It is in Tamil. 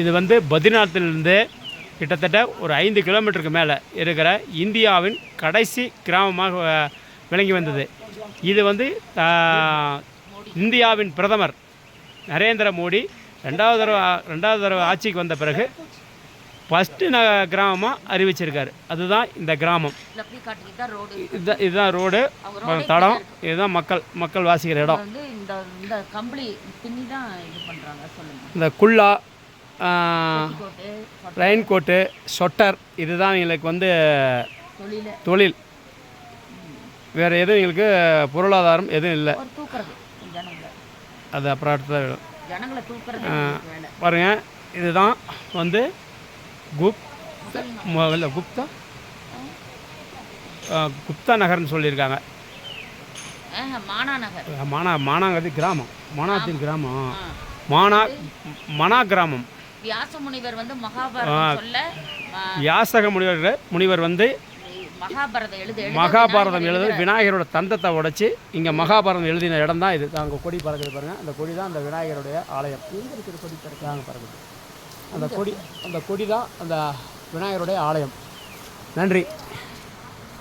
இது வந்து பத்ரிநாத்திலிருந்து கிட்டத்தட்ட ஒரு 5 கிலோமீட்டருக்கு மேலே இருக்கிற இந்தியாவின் கடைசி கிராமமாக விளங்கி வந்தது. இது வந்து இந்தியாவின் பிரதமர் நரேந்திர மோடி ரெண்டாவது தடவை ஆட்சிக்கு வந்த பிறகு ஃபஸ்ட்டு கிராமமாக அறிவிச்சிருக்காரு. அதுதான் இந்த கிராமம். இதுதான் ரோடு, தடம், இதுதான் மக்கள் வாசிக்கிற இடம். இந்த குல்லா, ரெயின் கோட்டு, சொட்டர், இதுதான் எங்களுக்கு வந்து தொழில். வேறு எதுவும் எங்களுக்கு பொருளாதாரம் எதுவும் இல்லை. அது அப்புறம் அடுத்த பாருங்கள். இதுதான் வந்து குப்தா நகர்னு சொல்லியிருக்காங்க. மானாங்கிறது கிராமம், மானாத்தின் கிராமம், மனா கிராமம். வியாசக முனிவர் வந்து மகாபாரதம் எழுத விநாயகரோட தந்தத்தை உடைச்சி இங்கே மகாபாரதம் எழுதின இடம் தான் இது. அங்கே கொடி பறக்குது பாருங்கள். அந்த கொடி தான் அந்த விநாயகருடைய ஆலயம். எங்கே இருக்கிற கொடி பறக்குறாங்க பறக்குது. அந்த கொடி தான் அந்த விநாயகருடைய ஆலயம். நன்றி.